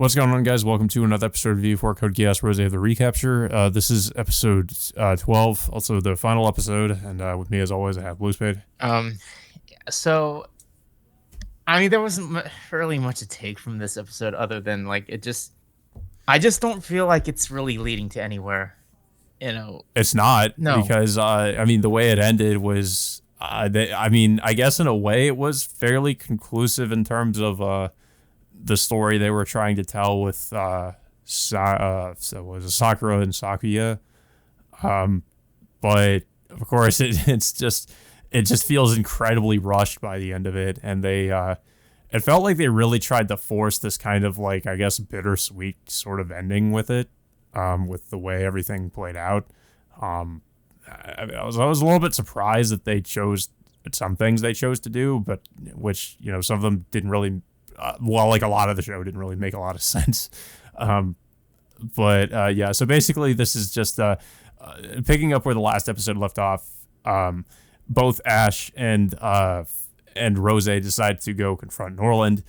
What's going on, guys? Welcome to another episode of V4 Code Geass, Roze of the Recapture. This is episode 12, also the final episode, and with me, as always, I have Blue Spade. So I mean, there wasn't really much to take from this episode other than I just don't feel like it's really leading to anywhere. It's not, No. because, the way it ended was, I guess in a way it was fairly conclusive in terms of the story they were trying to tell with so was it Sakura and Sakuya. But of course it just feels incredibly rushed by the end of it, and it felt like they really tried to force this kind of, like, I guess, bittersweet sort of ending with it, with the way everything played out. I was a little bit surprised that they chose some things they chose to do, but which, some of them didn't really, like a lot of the show didn't really make a lot of sense. Yeah, so basically this is just picking up where the last episode left off. Both Ash and Roze decide to go confront Norland.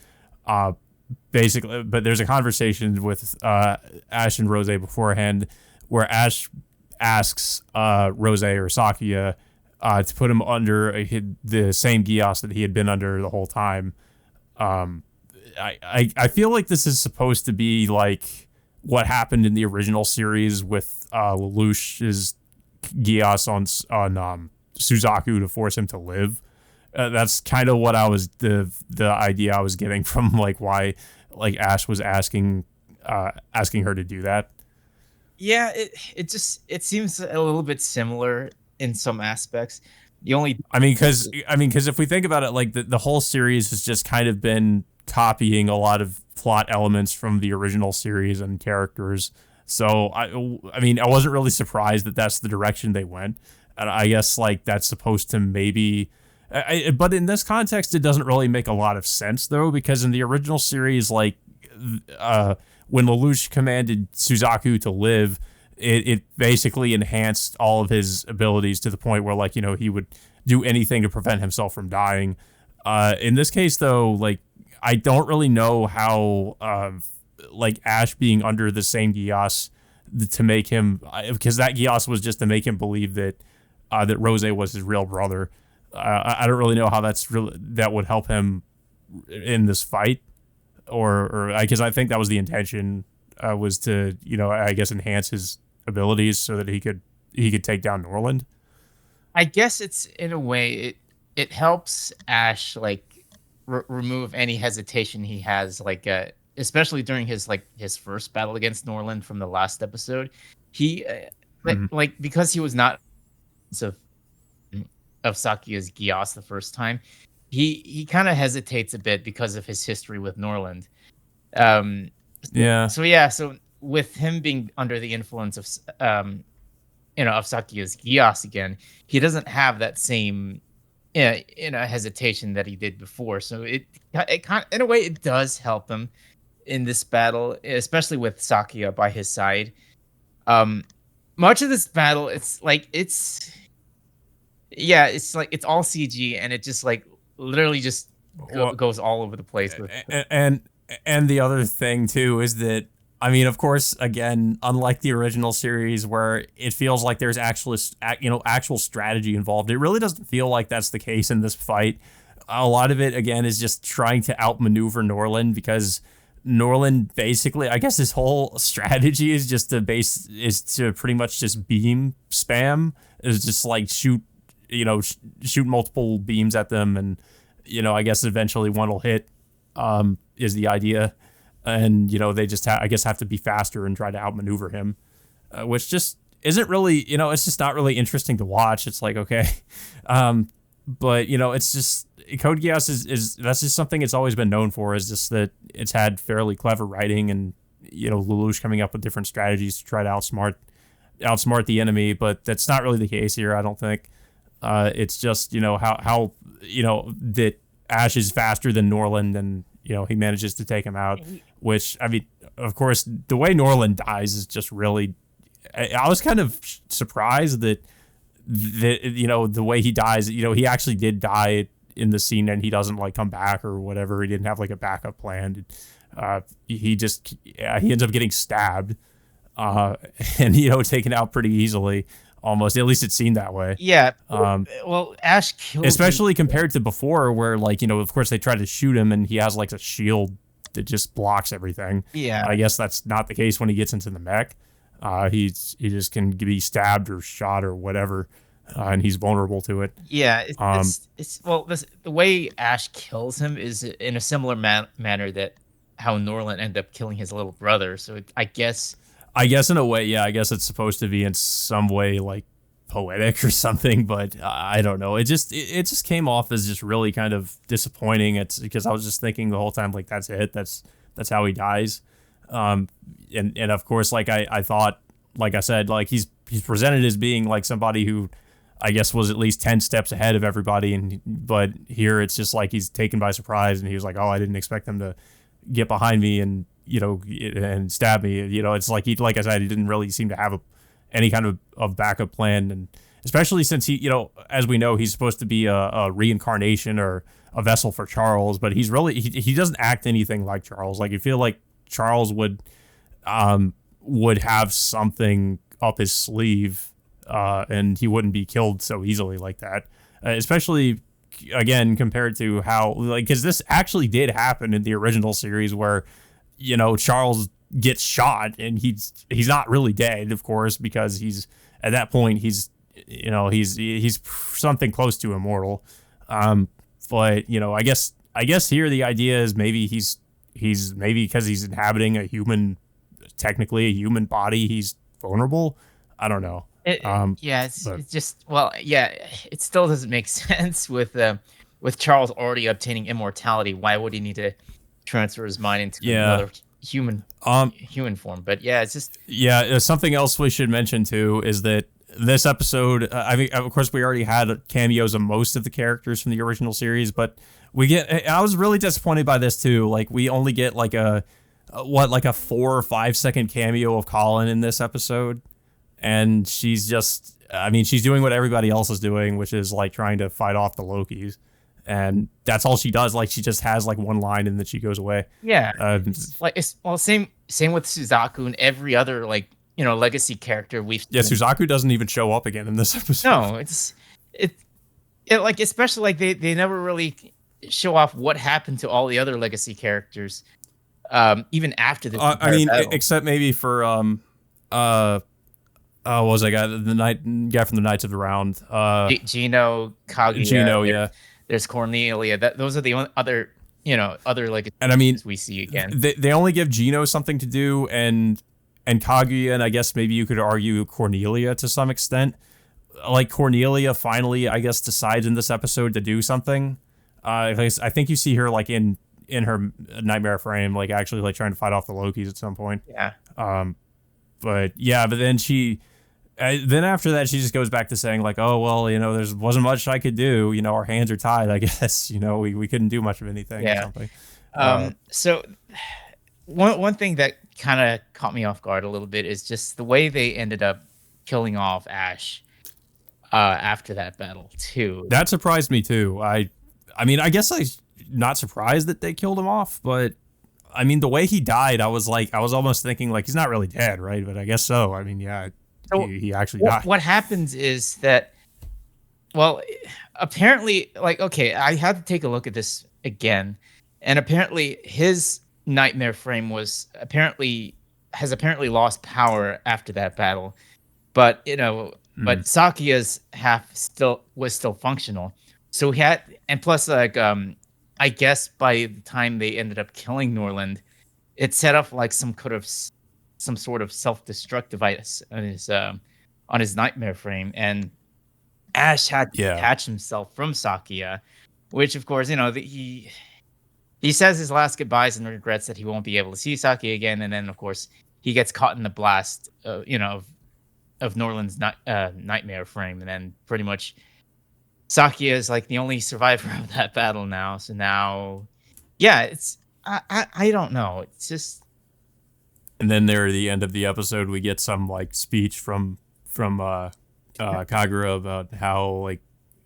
Basically, but there's a conversation with Ash and Roze beforehand where Ash asks Roze or Sakuya to put him under the same Geass that he had been under the whole time. I feel like this is supposed to be like what happened in the original series with Lelouch's Geass on Suzaku to force him to live. That's kind of what I was the idea I was getting from, like, why, like, Ash was asking her to do that. Yeah, it seems a little bit similar in some aspects. Because if we think about it, like, the whole series has just kind of been copying a lot of plot elements from the original series and characters. So I wasn't really surprised that that's the direction they went. And I guess, like, that's supposed to maybe, but in this context, it doesn't really make a lot of sense, though, because in the original series, like, when Lelouch commanded Suzaku to live, it basically enhanced all of his abilities to the point where, like, he would do anything to prevent himself from dying. In this case, though, like, I don't really know how, like, Ash being under the same Geass to make him, because that Geass was just to make him believe that Roze was his real brother. I don't really know how that would help him in this fight, or because I think that was the intention, was to, I guess, enhance his abilities so that he could take down Norland. I guess it's, in a way, it helps Ash, like, remove any hesitation he has, like, especially during his first battle against Norland from the last episode. He like, because he was not of Sakuya's Geass the first time, he kind of hesitates a bit because of his history with Norland. So with him being under the influence of of Sakuya's Geass again, he doesn't have that same hesitation that he did before. So it kind of, in a way, it does help him in this battle, especially with Sakuya by his side. Much of this battle, it's all CG, and it just, like, literally just goes all over the place with. And the other thing too is that, of course, again, unlike the original series where it feels like there's actual strategy involved, it really doesn't feel like that's the case in this fight. A lot of it, again, is just trying to outmaneuver Norland, because Norland basically, I guess his whole strategy is to pretty much just beam spam, is just, like, shoot multiple beams at them, and I guess eventually one will hit, is the idea. And, they just have to be faster and try to outmaneuver him, which just isn't really, it's just not really interesting to watch. It's like, okay. But, it's just, Code Geass is that's just something it's always been known for, is just that it's had fairly clever writing and, Lelouch coming up with different strategies to try to outsmart the enemy. But that's not really the case here, I don't think. It's just, how that Ash is faster than Norland, and, he manages to take him out, which, of course, the way Norland dies is just really, I was kind of surprised that the way he dies, he actually did die in the scene, and he doesn't, like, come back or whatever. He didn't have, like, a backup plan. He ends up getting stabbed, uh, and taken out pretty easily. Almost, at least it seemed that way. Yeah. Well, Ash kills him. Especially compared to before, where of course they try to shoot him, and he has like a shield that just blocks everything. Yeah. I guess that's not the case when he gets into the mech. He just can be stabbed or shot or whatever, and he's vulnerable to it. Yeah. The way Ash kills him is in a similar manner that how Norland ended up killing his little brother. So I guess in a way, yeah, I guess it's supposed to be in some way like poetic or something, but I don't know. It just came off as just really kind of disappointing. It's because I was just thinking the whole time, like, that's it. That's how he dies. And of course, like I thought, like I said, like he's presented as being like somebody who I guess was at least 10 steps ahead of everybody. But here it's just like he's taken by surprise, and he was like, oh, I didn't expect them to get behind me and and stab me. It's like like I said, he didn't really seem to have any kind of backup plan, and especially since he, as we know, he's supposed to be a reincarnation or a vessel for Charles, but he's really he doesn't act anything like Charles. Like, you feel like Charles would have something up his sleeve, and he wouldn't be killed so easily like that, especially again compared to how, like, because this actually did happen in the original series where Charles gets shot and he's not really dead, of course, because he's at that point he's something close to immortal. But I guess here the idea is maybe he's maybe because he's inhabiting technically a human body, he's vulnerable. I don't know. It's just, well, yeah, it still doesn't make sense with Charles already obtaining immortality. Why would he need to transfer his mind into another human form? But yeah, it's just something else we should mention too is that this episode, I mean, of course, we already had cameos of most of the characters from the original series, but I was really disappointed by this too. Like, we only get like a 4 or 5 second cameo of Colin in this episode, and she's doing what everybody else is doing, which is like trying to fight off the Lokis. And that's all she does. Like, she just has like one line and then she goes away. Yeah. Same with Suzaku and every other legacy character we've seen. Yeah, Suzaku doesn't even show up again in this episode. No, especially like they never really show off what happened to all the other legacy characters, even after the battle. Except maybe for what was that guy? The guy from the Knights of the Round. Gino, Kaguya. Gino, yeah. There's Cornelia. Those are the only other legacy and I mean, we see again. They only give Gino something to do, and Kaguya, and I guess maybe you could argue Cornelia to some extent. Like, Cornelia finally, I guess, decides in this episode to do something. I think you see her like in her nightmare frame, like actually like trying to fight off the Lokis at some point. Yeah. But then after that, she just goes back to saying like, oh, well, there wasn't much I could do. Our hands are tied, I guess. We couldn't do much of anything. Yeah. Or something. So one thing that kind of caught me off guard a little bit is just the way they ended up killing off Ash after that battle too. That surprised me too. I mean, I guess I'm not surprised that they killed him off, but I mean, the way he died, I was almost thinking like he's not really dead, right? But I guess so. I mean, yeah. So he actually died. What happens is that, well, apparently, like, okay, I had to take a look at this again, and apparently his nightmare frame has apparently lost power after that battle, but but Sakia's half was still functional. So he had, and plus, like, I guess by the time they ended up killing Norland, it set off like some sort of self-destruct device on his nightmare frame, and Ash had to detach himself from Sakia, which of course he says his last goodbyes and regrets that he won't be able to see Sakia again, and then of course he gets caught in the blast of Norland's nightmare frame, and then pretty much Sakia is like the only survivor of that battle now. So now, yeah, it's I don't know, it's just. And then there at the end of the episode, we get some like speech from Kagura about how, like,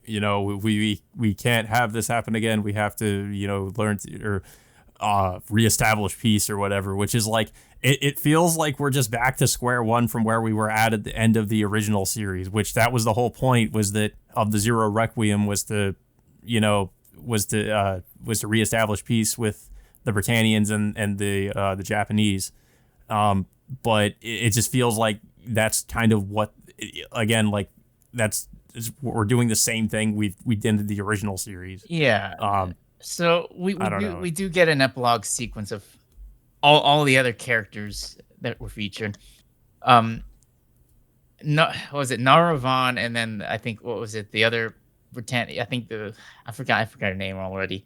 we can't have this happen again. We have to learn to, or reestablish peace or whatever, which is like it feels like we're just back to square one from where we were at the end of the original series, which that was the whole point, was that of the Zero Requiem was to, you know, was to reestablish peace with the Britannians and the Japanese. But it just feels like that's kind of what, again, like we're doing the same thing we did in the original series. Yeah. So I don't know. we do get an epilogue sequence of all the other characters that were featured. Um, no, what was it Naravan, and then I think what was it the other Britannia? I think I forgot her name already.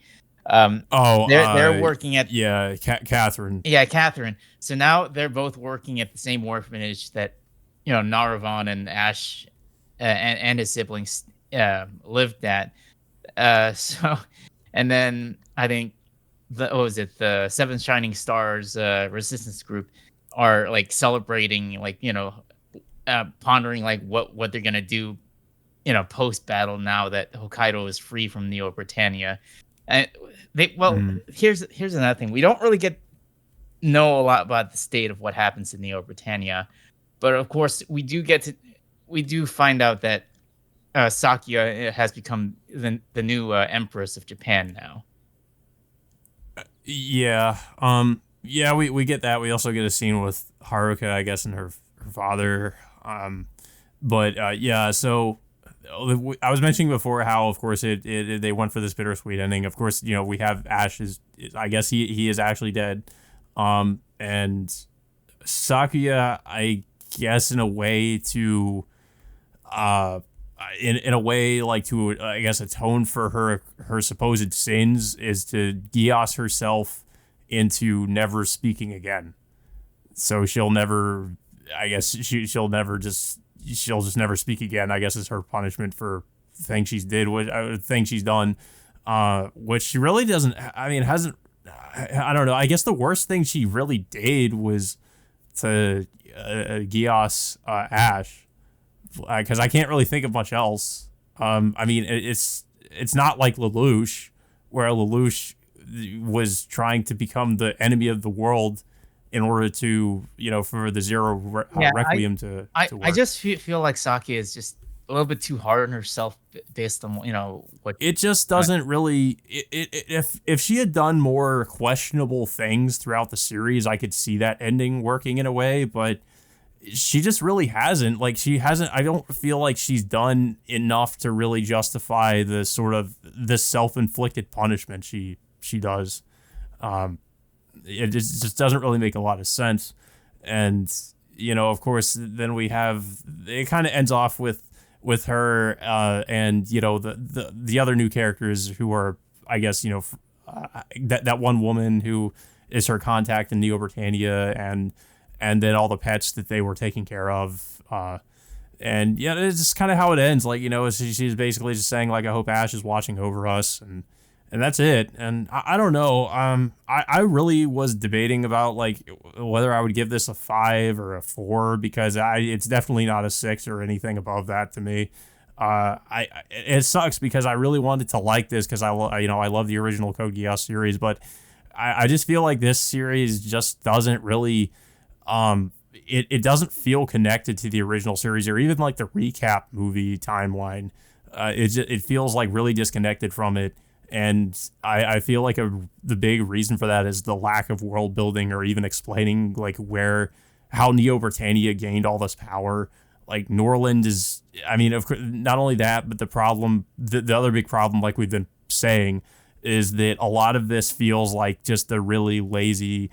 Oh, They're working at yeah, Catherine. yeah Catherine. So now they're both working at the same orphanage that Naravan and Ash and his siblings lived at. So and then I think the Seven Shining Stars resistance group are like celebrating, like pondering like what they're gonna do, post battle now that Hokkaido is free from Neo Britannia. And here's another thing: we don't really know a lot about the state of what happens in Neo Britannia, but of course we do find out that Sakuya has become the new empress of Japan now. Yeah. Yeah, we get that. We also get a scene with Haruka, I guess, and her father. But yeah, so I was mentioning before how, of course, they went for this bittersweet ending. Of course, we have Ash I guess he is actually dead. And Sakuya, I guess, in a way to in a way, like, to I guess atone for her supposed sins, is to Geass herself into never speaking again. So she'll never, I guess she'll just never speak again, I guess, is her punishment for things she's done, which she really doesn't, I mean, hasn't, I don't know, I guess the worst thing she really did was to Geass Ash, because I can't really think of much else. I mean, it's not like Lelouch, where Lelouch was trying to become the enemy of the world in order to, for the Zero Requiem to work. I just feel like Saki is just a little bit too hard on herself based on what it just doesn't really. If she had done more questionable things throughout the series, I could see that ending working in a way, but she just really hasn't. Like, she hasn't. I don't feel like she's done enough to really justify the sort of the self-inflicted punishment she does. It just doesn't really make a lot of sense. And, of course, then we have, it kind of ends off with her and, the other new characters who are, I guess, that one woman who is her contact in Neo Britannia, and then all the pets that they were taking care of. And yeah, it's just kind of how it ends. Like, she's basically just saying, like, I hope Ash is watching over us, and that's it. And I don't know. I really was debating about, like, whether I would give this a 5 or a 4, because it's definitely not a 6 or anything above that to me. It sucks because I really wanted to like this because I love the original Code Geass series, but I just feel like this series just doesn't really it doesn't feel connected to the original series or even like the recap movie timeline. It feels like really disconnected from it. And I feel like the big reason for that is the lack of world building or even explaining like how Neo Britannia gained all this power. Like, Norland is, I mean, of course, not only that, but the other big problem, like we've been saying, is that a lot of this feels like just a really lazy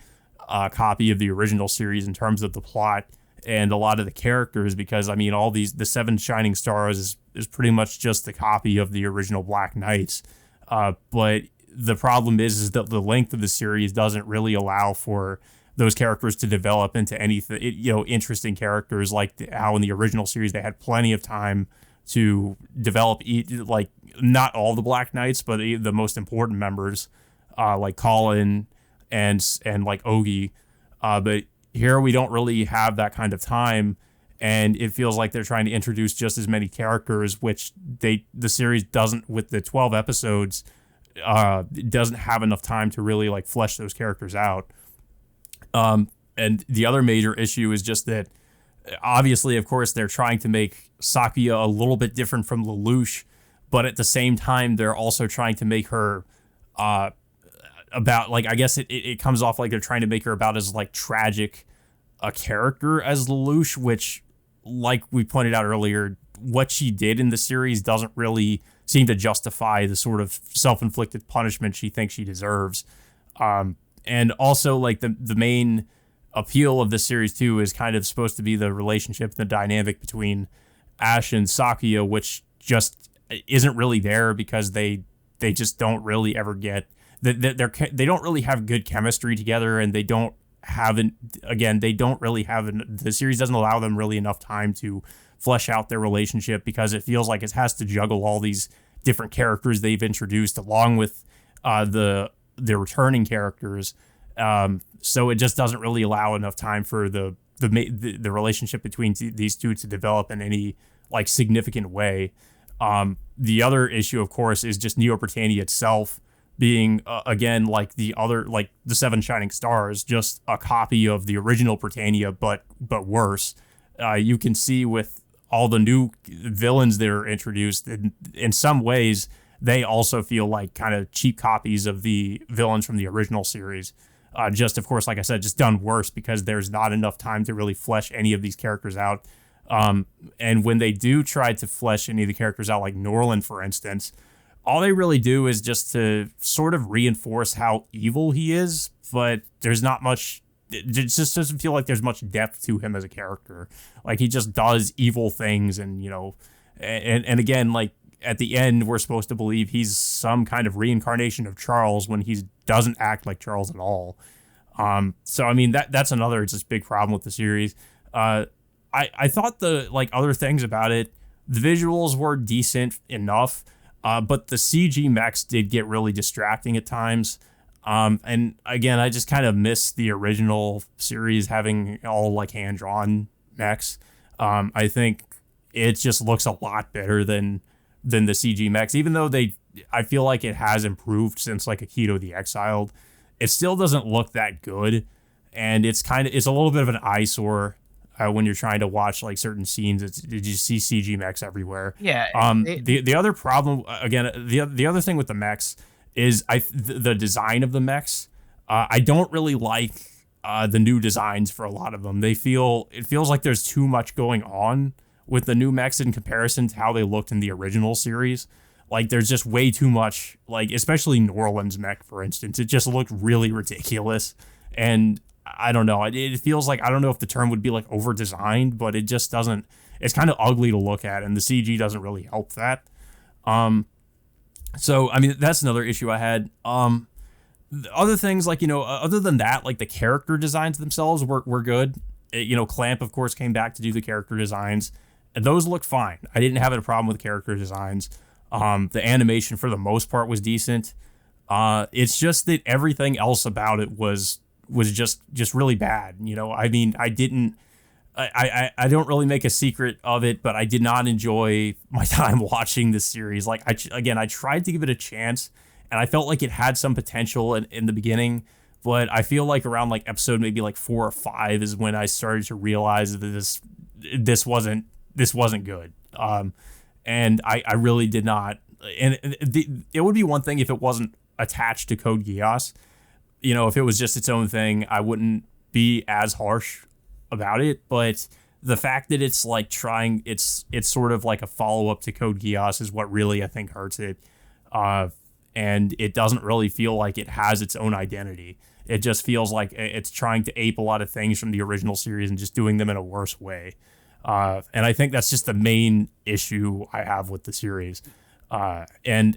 copy of the original series in terms of the plot and a lot of the characters, because I mean, the Seven Shining Stars is pretty much just the copy of the original Black Knights. But the problem is that the length of the series doesn't really allow for those characters to develop into anything, interesting characters, like how in the original series they had plenty of time to develop, like, not all the Black Knights, but the most important members, like Colin and like Ogi. But here we don't really have that kind of time, and it feels like they're trying to introduce just as many characters, which the series doesn't, with the 12 episodes, doesn't have enough time to really like flesh those characters out. And the other major issue is just that obviously, of course, they're trying to make Sakuya a little bit different from Lelouch, but at the same time, they're also trying to make her about, like, I guess it comes off like they're trying to make her about as like tragic a character as Lelouch, which, like we pointed out earlier, what she did in the series doesn't really seem to justify the sort of self-inflicted punishment she thinks she deserves. And also, like, the main appeal of this series too is kind of supposed to be the relationship, the dynamic between Ash and Sakuya, which just isn't really there because they just don't really ever get they don't really have good chemistry together, and they don't really have the series doesn't allow them really enough time to flesh out their relationship, because it feels like it has to juggle all these different characters they've introduced along with the returning characters. So it just doesn't really allow enough time for the relationship between these two to develop in any like significant way. The other issue, of course, is just Neo Britannia itself being again, like the Seven Shining Stars, just a copy of the original Britannia, but worse. You can see with all the new villains that are introduced, in some ways, they also feel like kind of cheap copies of the villains from the original series. Just, of course, like I said, just done worse because there's not enough time to really flesh any of these characters out. And when they do try to flesh any of the characters out, like Norland, for instance, all they really do is just to sort of reinforce how evil he is, but there's not much. It just doesn't feel like there's much depth to him as a character. Like, he just does evil things, and and again, like, at the end, we're supposed to believe he's some kind of reincarnation of Charles when he doesn't act like Charles at all. So I mean, that's another just big problem with the series. I thought the like other things about it, the visuals were decent enough, but the CG mechs did get really distracting at times. And again, I just kind of miss the original series having all like hand-drawn mechs. I think it just looks a lot better than the CG mechs, even though I feel like it has improved since like Akito the Exiled. It still doesn't look that good, and it's a little bit of an eyesore when you're trying to watch like certain scenes. Did you see CG mechs everywhere? Yeah. The other problem, again, the other thing with the mechs is the design of the mechs. I don't really like the new designs for a lot of them. It feels like there's too much going on with the new mechs in comparison to how they looked in the original series. Like, there's just way too much, like, especially Norland's mech, for instance. It just looked really ridiculous. And I don't know. It feels like, I don't know if the term would be like over-designed, but it just doesn't, it's kind of ugly to look at, and the CG doesn't really help that. So, I mean, that's another issue I had. Other things, like, other than that, like, the character designs themselves were good. Clamp, of course, came back to do the character designs. And those look fine. I didn't have a problem with character designs. The animation, for the most part, was decent. It's just that everything else about it was just really bad. I mean, I don't really make a secret of it, but I did not enjoy my time watching this series. Like, I tried to give it a chance, and I felt like it had some potential in the beginning, but I feel like around like episode maybe like 4 or 5 is when I started to realize that this wasn't good. And I really did not. And it would be one thing if it wasn't attached to Code Geass. If it was just its own thing, I wouldn't be as harsh about it. But the fact that it's like it's sort of like a follow-up to Code Geass is what really, I think, hurts it. And it doesn't really feel like it has its own identity. It just feels like it's trying to ape a lot of things from the original series and just doing them in a worse way. And I think that's just the main issue I have with the series. And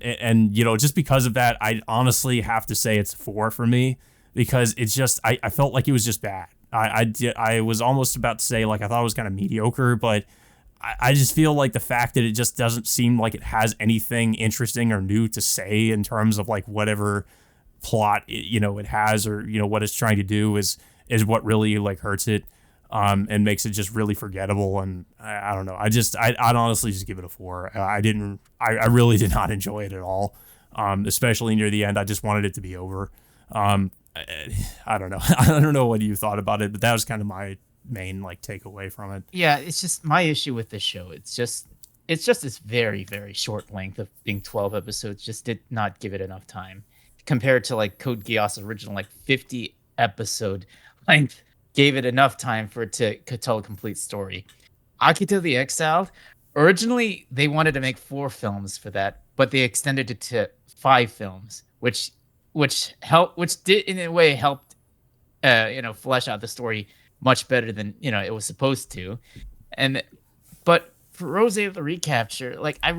just because of that, I honestly have to say it's 4 for me, because it's just, I felt like it was just bad. I was almost about to say, like, I thought it was kind of mediocre, but I just feel like the fact that it just doesn't seem like it has anything interesting or new to say in terms of like whatever plot it has, or what it's trying to do is what really like hurts it, and makes it just really forgettable. And I don't know. I'd honestly just give it a 4. I really did not enjoy it at all. especially near the end. I just wanted it to be over. I don't know. I don't know what you thought about it, but that was kind of my main like takeaway from it. Yeah, it's just my issue with this show. It's just this very, very short length of being 12 episodes. Just did not give it enough time compared to like Code Geass original like 50 episode length. Gave it enough time for it to tell a complete story. Akito the Exiled, originally they wanted to make 4 films for that, but they extended it to 5 films, which did in a way helped flesh out the story much better than it was supposed to. And but for Roze the Recapture, like I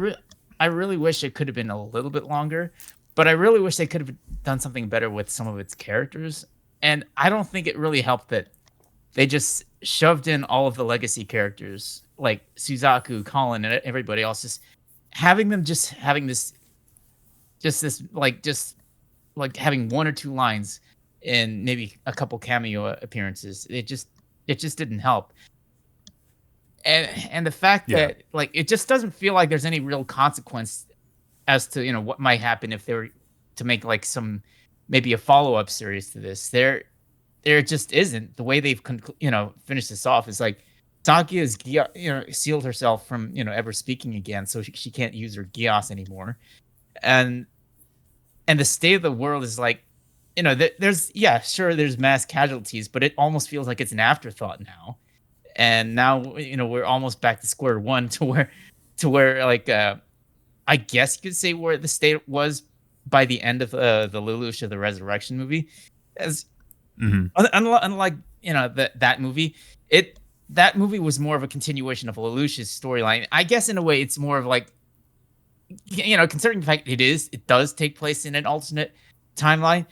really wish it could have been a little bit longer, but I really wish they could have done something better with some of its characters. And I don't think it really helped that they just shoved in all of the legacy characters like Suzaku, Colin, and everybody else, just having them just having this like having 1 or 2 lines and maybe a couple cameo appearances. It just didn't help. And the fact Yeah. that like it just doesn't feel like there's any real consequence as to what might happen if they were to make like some maybe a follow-up series to this. There just isn't. The way they've finished this off is like Taki has sealed herself from ever speaking again, so she can't use her Geass anymore, and the state of the world is like there's mass casualties, but it almost feels like it's an afterthought now. And now we're almost back to square one to where like I guess you could say where the state was by the end of the Lelouch of the Resurrection movie. As unlike that movie, that movie was more of a continuation of Lelouch's storyline. I guess in a way it's more of like considering the fact it does take place in an alternate timeline.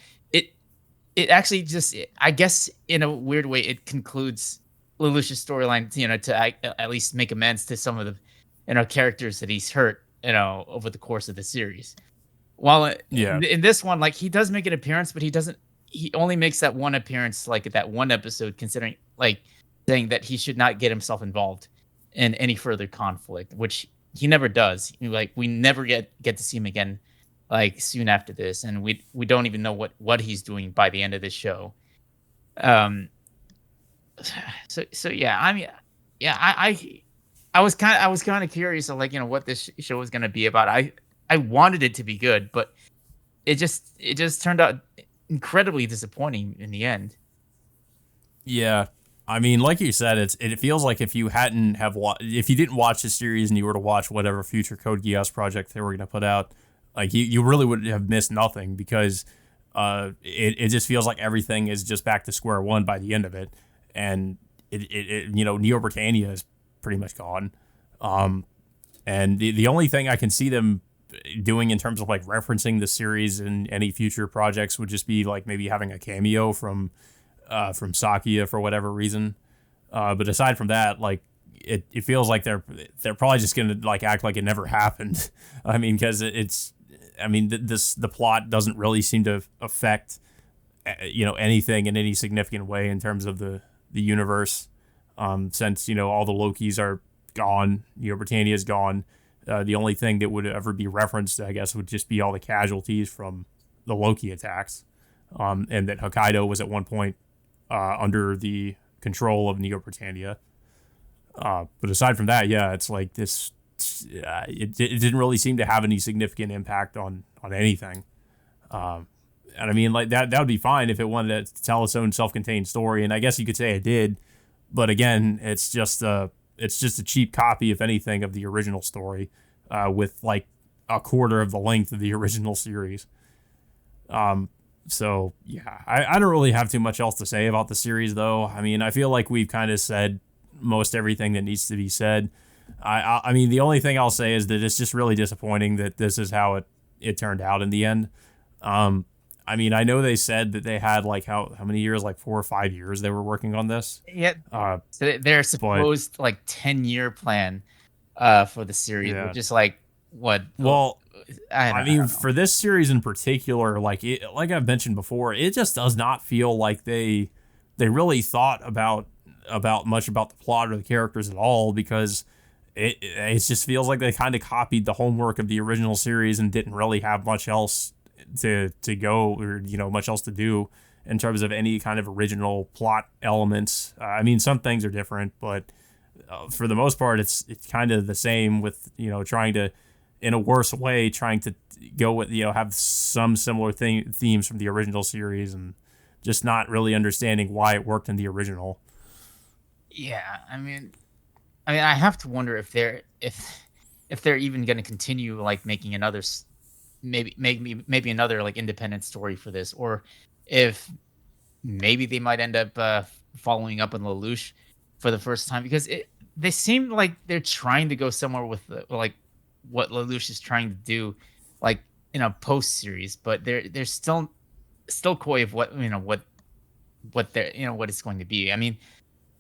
It actually just, I guess in a weird way, it concludes Lelouch's storyline, to at least make amends to some of the characters that he's hurt over the course of the series. While in this one, like he does make an appearance, but he only makes that one appearance like at that one episode, considering like saying that he should not get himself involved in any further conflict, which he never does. Like we never get to see him again like soon after this, and we don't even know what he's doing by the end of this show. So yeah, I mean, yeah, I was kind of curious of like what this show was going to be about. I wanted it to be good, but it just turned out incredibly disappointing in the end. Yeah. I mean, like you said, it feels like if you didn't watch the series and you were to watch whatever future Code Geass project they were going to put out, like you really would have missed nothing, because it just feels like everything is just back to square one by the end of it, and Neo Britannia is pretty much gone, and the only thing I can see them doing in terms of like referencing the series in any future projects would just be like maybe having a cameo from Sakia for whatever reason. But aside from that, like it feels like they're probably just gonna like act like it never happened. I mean, because the plot doesn't really seem to affect anything in any significant way in terms of the universe. Since all the Lokis are gone, Britannia is gone. The only thing that would ever be referenced, I guess, would just be all the casualties from the Loki attacks, and that Hokkaido was at one point under the control of Neo Britannia. But aside from that, yeah, it's like this. It didn't really seem to have any significant impact on anything. And I mean, like that would be fine if it wanted to tell its own self-contained story, and I guess you could say it did. But again, it's just a cheap copy, if anything, of the original story, with like a quarter of the length of the original series. So yeah, I don't really have too much else to say about the series, though. I mean, I feel like we've kind of said most everything that needs to be said. I mean, the only thing I'll say is that it's just really disappointing that this is how it turned out in the end. I mean, I know they said that they had like how many years, like 4 or 5 years they were working on this. Yeah, so their supposed like 10-year plan for the series, which is like what? Well, I mean, for this series in particular, like I've mentioned before, it just does not feel like they really thought about much about the plot or the characters at all, because it just feels like they kind of copied the homework of the original series and didn't really have much else to go, or much else to do in terms of any kind of original plot elements. I mean, some things are different, but for the most part, it's kind of the same, with trying to, in a worse way, trying to go with have some similar themes from the original series, and just not really understanding why it worked in the original. Yeah, I have to wonder if they're even going to continue like making another maybe another like independent story for this, or if maybe they might end up following up on Lelouch for the first time, because they seem like they're trying to go somewhere with like what Lelouch is trying to do, like in a post series, but they're still coy of what they're what it's going to be. I mean,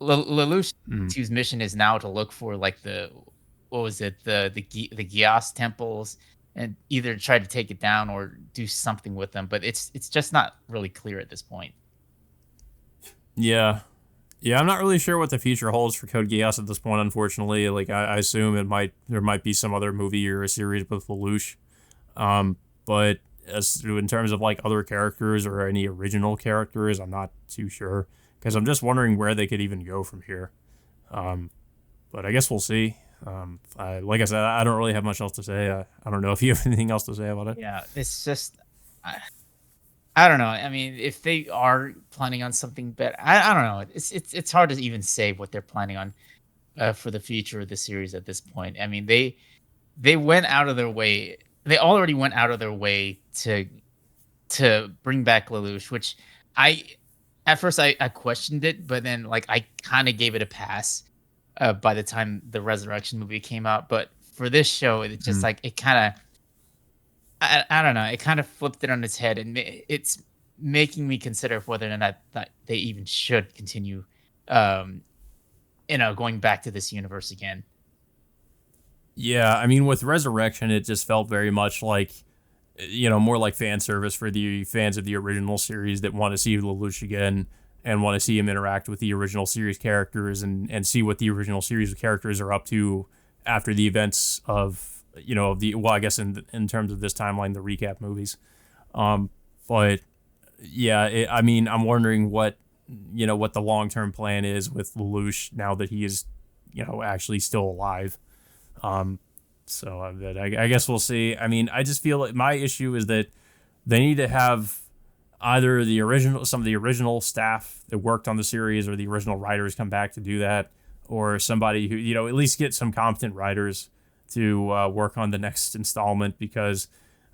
Lelouch's mission is now to look for like the what was it the Geass temples, and either try to take it down or do something with them. But it's just not really clear at this point. Yeah. Yeah, I'm not really sure what the future holds for Code Geass at this point, unfortunately. Like, I assume there might be some other movie or a series with Lelouch. But as in terms of like other characters or any original characters, I'm not too sure, because I'm just wondering where they could even go from here. But I guess we'll see. Like I said, I don't really have much else to say. I don't know if you have anything else to say about it. Yeah, it's just I don't know. I mean, if they are planning on something better, I don't know. It's hard to even say what they're planning on for the future of the series at this point. I mean, they went out of their way. They already went out of their way to bring back Lelouch, which at first I questioned it, but then like I kind of gave it a pass by the time the Resurrection movie came out. But for this show, it's just like it kind of. I don't know. It kind of flipped it on its head, and it's making me consider whether or not that they even should continue, going back to this universe again. Yeah, I mean, with Resurrection, it just felt very much like, more like fan service for the fans of the original series that want to see Lelouch again and want to see him interact with the original series characters, and see what the original series characters are up to after the events of, I guess in terms of this timeline, the recap movies. But yeah, I mean, I'm wondering what the long-term plan is with Lelouch now that he is, actually still alive. So I guess we'll see. I mean, I just feel like my issue is that they need to have either some of the original staff that worked on the series, or the original writers come back to do that, or somebody who, at least get some competent writers to work on the next installment, because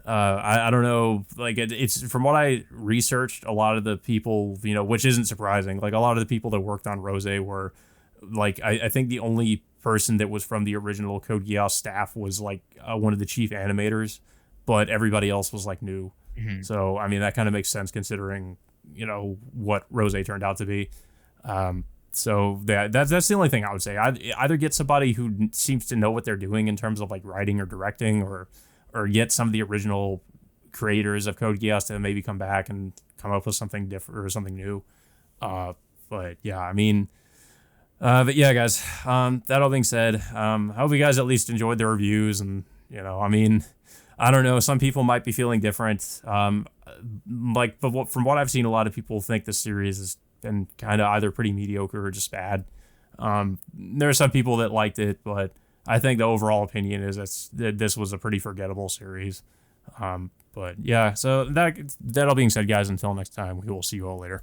I don't know, like it's from what I researched, a lot of the people, which isn't surprising, like a lot of the people that worked on Roze were like, I think the only person that was from the original Code Geass staff was like one of the chief animators, but everybody else was like new. Mm-hmm. So I mean, that kind of makes sense considering what Roze turned out to be. So that's the only thing I would say. I'd either get somebody who seems to know what they're doing in terms of like writing or directing, or get some of the original creators of Code Geass to maybe come back and come up with something different or something new. But yeah, I mean, but yeah, guys. That all being said, I hope you guys at least enjoyed the reviews, and I mean, I don't know. Some people might be feeling different. But from what I've seen, a lot of people think the series is been kind of either pretty mediocre or just bad. There are some people that liked it, but I think the overall opinion is that this was a pretty forgettable series. But yeah, so that all being said, guys, until next time, we will see you all later.